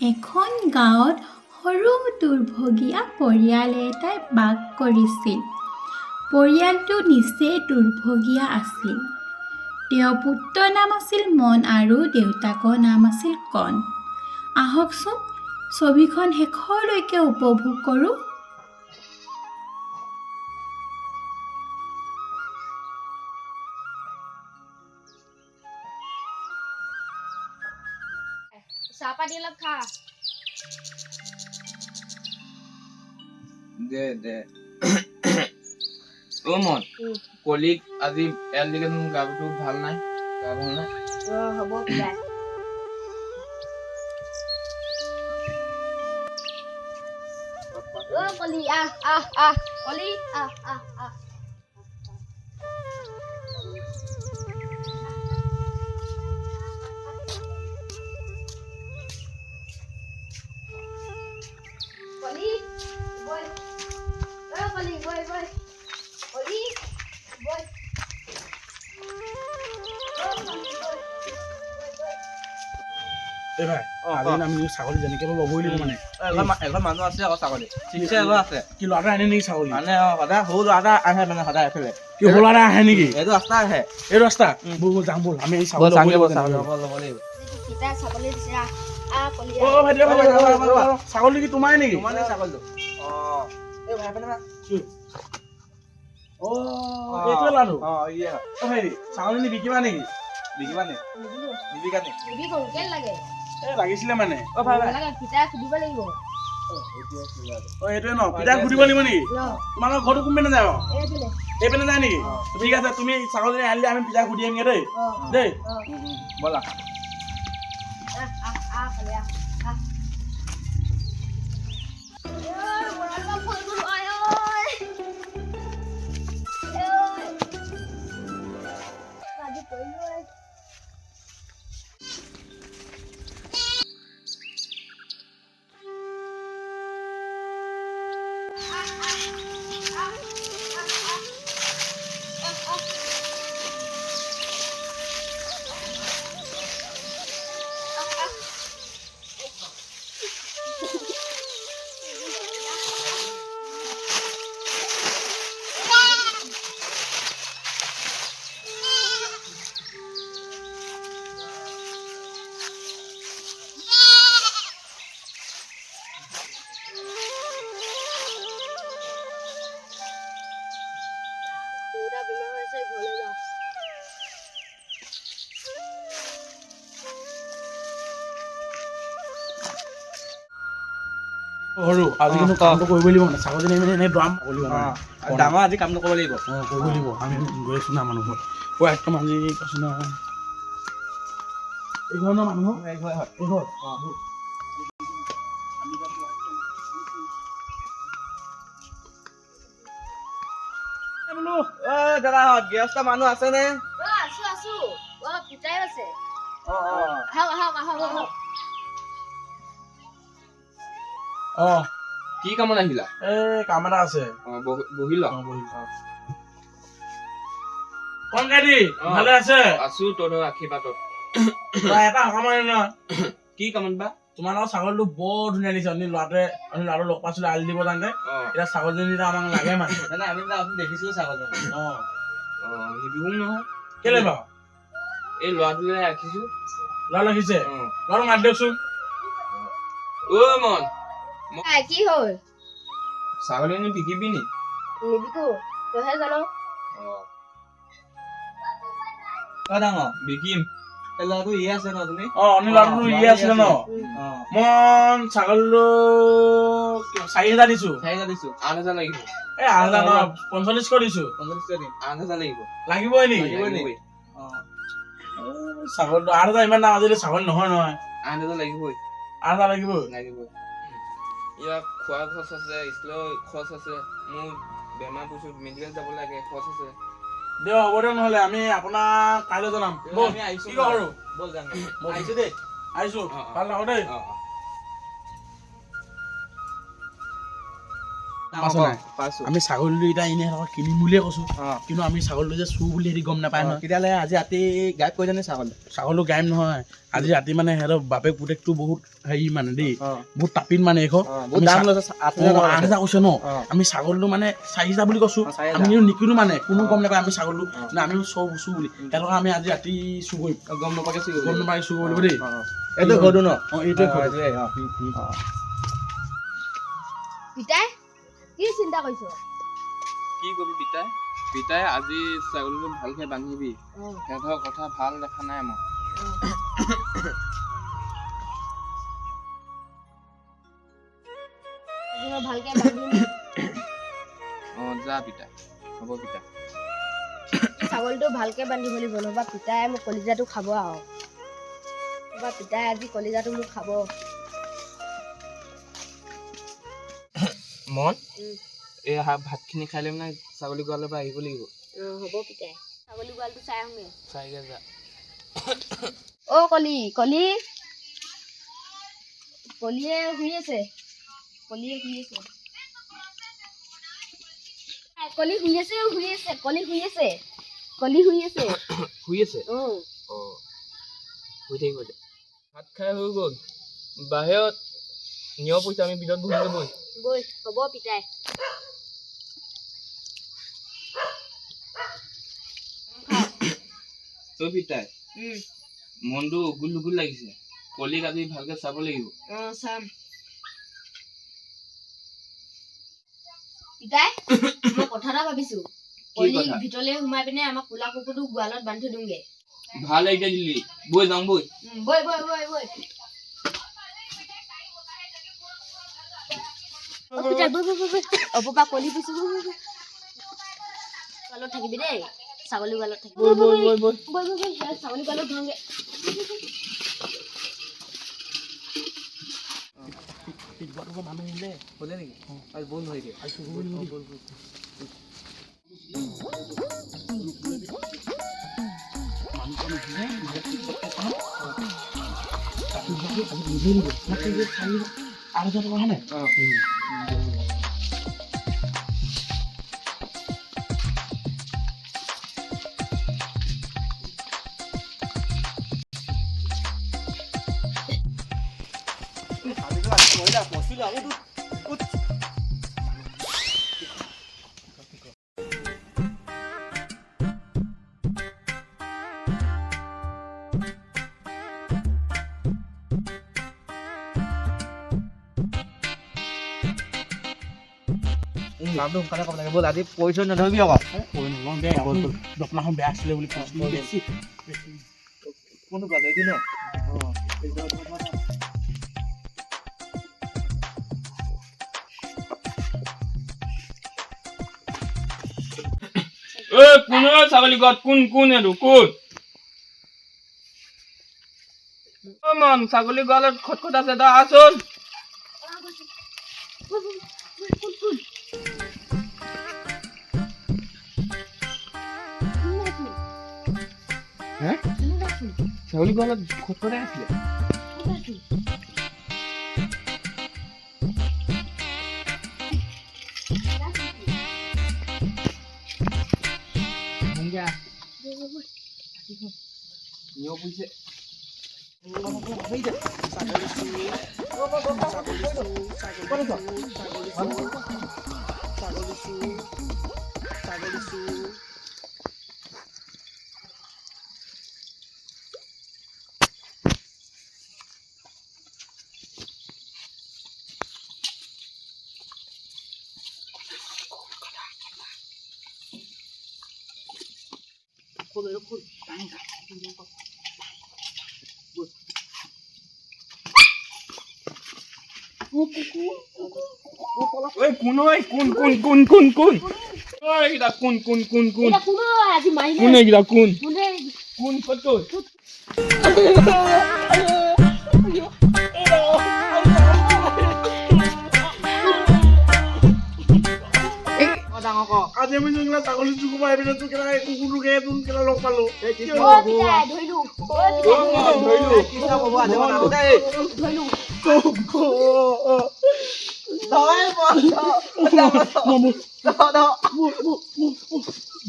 এখন গাঁৱত সৰু দুৰ্ভগীয়া পৰিয়াল এটাই বাস কৰিছিল। পৰিয়ালটো নিচেই দুৰ্ভগীয়া আছিল। তেওঁৰ পুত্ৰৰ নাম আছিল মন আৰু দেউতাকৰ নাম আছিল কণ। আহকচোন ছবিখন শেষলৈকে উপভোগ কৰোঁ। চাহপাতি অলপ খা। দে অ মন কলিক আজি এল দিকে মোৰ গাটো ভাল নাই গা ভাল নাই হ'ব পিতাই। কলি আহ কলি আহ। কলি বল কলি বল কলি বল ভাই আমি ছাগলী যেনেকে ল'বই লাগিব মানে এখন মানুহ আছে আকৌ ছাগলী ঠিকছে আছে কি ল'ৰা আনে নেকি ছাগলী মানে সদায় সৰু ল'ৰা আহে মানে সদায় এফালে কি সৰু ল'ৰা আহে নেকি এইটো ৰাস্তা আহে এই ৰাস্তা ব'ল যাম ব'ল আমি এই ছাগলী ল'ব লাগিব পিতাই ছাগলী দিছে কলি ছাগলী কি তোমাৰ নেকি মানে ছাগলীটো এই ভাই পেনে এইটোৱে ল'ৰাটো ইয়ে ভাই ছাগলী বিকিবা নেকি বিকিবা নে নিবিকা নে কেলে লাগে লাগিছিলে মানে ভাই লাগে পিতাই সুধিব লাগিব। এইটোৱে ন পিতাই সুধিব লাগিব নেকি তোমালোকৰ ঘৰটো কোনপিনে যায় এইপিনে যায় নেকি ঠিক আছে তুমি ছাগলী আনিলে আমি পিতাই সুধি আহিমগে দেই ব'লা সৰু আজি কিন্তু কামটো কৰিবই লাগিব মানে ছাগলী মানে এনেই দৰাম ডাঙৰ আজি কামটো কৰিব লাগিব কৰিব লাগিব আমি গৈ আছো না মানুহবোৰ একদম আজি কৈছো না এই ঘৰ ন মানুহ এই ঘৰ দাদা গৃহস্থ মানুহ আছে নে আছো পিতাই আছে আহক কি কামত আহিলা এই কাম এটা আছে বহিল কণ গাড়ী ভালে আছে আছো তোৰ আশীৰ্বাদত এটা সকামাৰি নহয় কি কামত বা তোমালোকৰ ছাগলীটো বৰ ধুনীয়া দিছে ল'ৰাটো লগ পাইছিলো আলি দিব যাওঁতে এতিয়া ছাগলীজনী আমাক লাগে মানে আমি দেখিছিলো ছাগলীজনী শিবিহো নহয় কেলে বাৰু এই ল'ৰাটোলৈ ৰাখিছো ল'ৰা লাগিছে ল'ৰাটো মাতি দিয়কচোন মন কি হ'ল ছাগলীজনী বিকিবি নি নিবিকো তইহে জানো ডাঙৰ বিকিম ল'ৰাটো ইয়ে আছে ন তুমি ল'ৰাটো ইয়ে আছিলে ন মই ছাগলীটো 4,000 দিছো 8,000 লাগিব এই 8,000 ন 45 দিছো 8,000 লাগিব লাগিবই নেকি ছাগলীটো 8,000 ইমান দাম আজিকালি ছাগলী নহয় 8,000 লাগিবই 8,000 লাগিবই ইয়াত খোৱা খৰচ আছে স্কুলৰ খৰচ আছে মোৰ বেমাৰ পৰিছো মেডিকেল যাব লাগে খৰচ আছে দিয়ক হ'ব দিয়ক নহ'লে আমি আপোনাক কাইলৈ জনাম আমি আহিছো ব'ল যাম আহিছো দেই আহিছো ভাল লাগো দেই পাইছ নাই পাইছো আমি ছাগলীটো এতিয়া এনেই সিহঁতক কিনিম বুলিয়ে কৈছোঁ অ কিন্তু আমি ছাগলীটো যে চুৰ বুলি সিহঁতি গম নাপায় নহয় তেতিয়াহ'লে আজি ৰাতি গাইব কৰি জানে ছাগলী ছাগলীটো গায়ব নহয় আজি ৰাতি মানে সিহঁতৰ বাপেক পুতেকটো বহুত হেৰি মানে দেই অ বহুত তাপিত মানে এইখন বহুত দাম লৈছে 8,000 কৈছে ন অ আমি ছাগলীটো মানে 4,000 বুলি কৈছোঁ 4,000 আমি কিন্তু নিকিনো মানে কোনো গম নাপায় আমি ছাগলীটো না আমি চুৰ বুলি সিহঁতক আমি আজি ৰাতি চুৰ কৰিম গম নাপাকে চুৰ গম নাপাই চুৰ কৰিব দেই এইটো ঘৰটো ন অঁ এইটোৱে ঘৰ পিতাই কি চিন্তা কৰিছ কি কবি পিতাই আজি ছাগলীটো ভালকে বান্ধিবি সিহঁতৰ কথা ভাল দেখা নাই মই ভালকে বান্ধিম অ যা পিতাই হ'ব পিতাই ছাগলীটো ভালকে বান্ধিব লাগিব নহবা পিতাই মোক কলিজাটো খাব আৰু নহবা পিতাই আজি কলিজাটো মোক খাব মন এই ভাতখিনি খাই লৈ মানে ছাগলী গঁৰালৰ পৰা আহিব লাগিব হ'ব পিতাই ছাগলী গঁৰালটো চাই আহোঁগে চাইগে যা অ কলিয়ে শুই আছে কলি শুই আছে শুই আছে অ শুই থাকিব দে ভাত খাই হৈ গ'ল বাহিৰত নিয়ৰ পইচা আমি ভিতৰত বহিলে বৈ হ'ব পিতাই তই পিতাই মনটো উগুল লাগিছে কলিক আজি ভালকে চাব লাগিব চাম পিতাই মই কথা এটা ভাবিছো কলিক ভিতৰলৈ সোমাই পিনে আমাক কোলা কুকুৰটো গোৱালত বান্ধি দিওঁগে ভাল আইডিয়া দিলি বৈ যাওঁ বৈ বৈ অপপা কলি পিছো গোৱালত থাকিবি দেই ছাগলী গোৱালত থাকিবি বৈ ছাগলী গোৱালত ধৰোগে মানুহ আহিলে হ'লে নেকি আজি বল হয়গে কামটো সোনকালে ক'ব লাগে ব'ল আজি পইচা নধৰিবি আকৌ দোকানখন বেয়া আছিলে বুলি বেছি কোনটো পালে এইটো ন কোন ছাগলী গত কোন এইটো কোন মন ছাগলী গলত খটখট আছে দা আসুন ছাগলী গলত খটখটাই আছিলে নিয়ৰ পুইছে ঐ কোন ঐ কোন ঐ এইকেইটা কোন আজি মাৰিলে কোন এইকেইটা কোন ক'ত আজি আমি যোনবিলাক ছাগলী চুকুৰ মাৰি পিনে তোৰ কেলা কুকুৰটোকে তোৰ কেলা লগ পালো ধৰিলো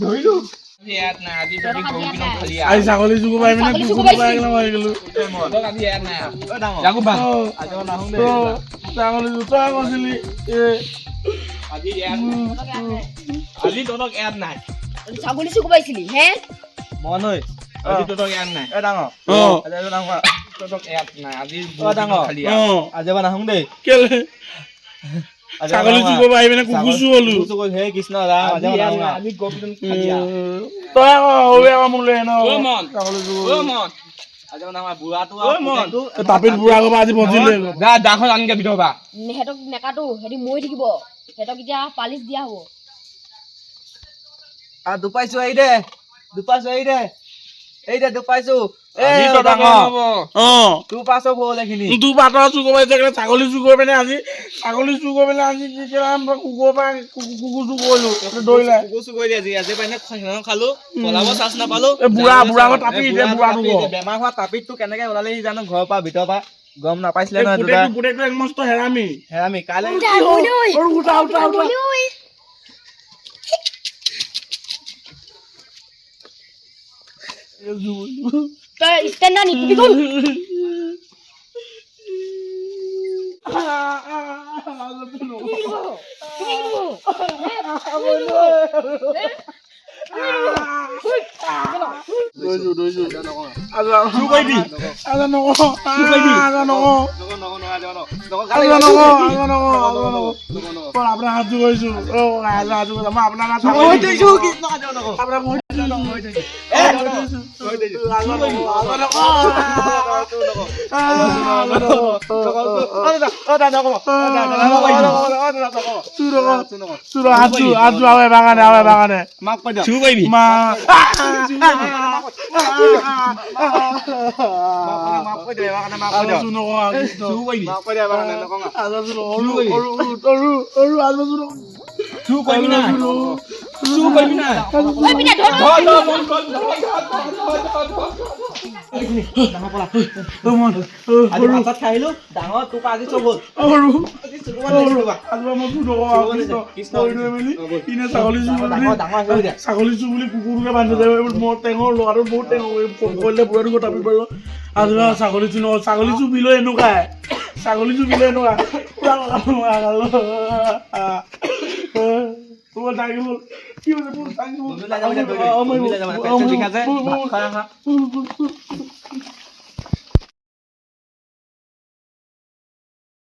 ধৰিলো আজি ইয়াত নাই আজি তুমি গৰু কিনো খালি আজি ছাগলী চুকু পাই মানে কুকুৰ পাই গেলা মাৰি গেলো তক আজি ইয়াত নাই যাকো বাং আজি নাহো দে ছাগলী জোতা কৈছিলি আজি ইয়াত আজি তক ইয়াত নাই ছাগলী চুকু পাইছিলি হে মন ঐ আজি তক ইয়াত নাই এ ডাঙৰ আজি ডাঙৰ তক ইয়াত নাই আজি ডাঙৰ খালি আজি বা নাহোঁ দেই কেলে ছাগলী চুকু পাই মানে কুকুৰ চু হলো হে কৃষ্ণ ৰাম আজি নাহোঁ আজি গৰু কিনো খালি তই আকৌ সৰুৱে আকৌ মোক লৈ আন ছাগলী চুকু আজি নাহোঁ বুঢ়াটো তাপিত বুঢ়া গবা আজি বজিলে যা দাখন আনগে ভিতৰ বা সিহঁতক নেকাটো সিহঁতি মৰি থাকিব সিহঁতক এতিয়া পালিচ দিয়া হ'ব দুপাইছো আহি দে দুপাইছো আজি তক হ'ব তোৰ পাছো হ'ল এইখিনি তোৰ পাতৰ চুকু পাইছে ছাগলী চুকু মানে আজি ছাগলী চুকু মানে আজি কুকুৰ পৰা কুকুৰ চুকু কৰিলো দৌৰিলে আজি পাইনে খালো পলাব চান্স নাপালো বুঢ়া তাপি বুঢ়াটো বেমাৰ হোৱা তাপিতটো কেনেকে ওলালে সি জানো ঘৰৰ পৰা ভিতৰৰ পৰা গম নাপাইছিলে নহয় গোটেইটো মস্ত হেৰামি কাইলৈ উঠা তই ষ্টেণ্ডাৰ নিপিবি কোন আপোনাৰ হাত কৰিছো আপোনাৰ বাগানে মাক কৈ দিয়া চুৰ কৰিবি মা মাক কৈ দিয়া মাক কৈ দিয়া চুৰ কৰিবি মাক কৈ দিয়া নকওঁ চুৰ কৰিবি না চুৰ কৰিবি না ঐ পিনে ধৰ আজি ভাত খাই আহিলো ডাঙৰ তোৰ পৰা আজি চব হ'ল ছাগলী চু বুলি কুকুৰকে বান্ধি যায় মোৰ টেঙৰ ল'ৰাটো বহুত টেঙৰ কৰিলে বুঢ়াটো তাপি পাৰিব আজি ছাগলী চু নহয় ছাগলী চু বিলৈ এনেকুৱাই ছাগলী চু বিলৈ এনেকুৱা কি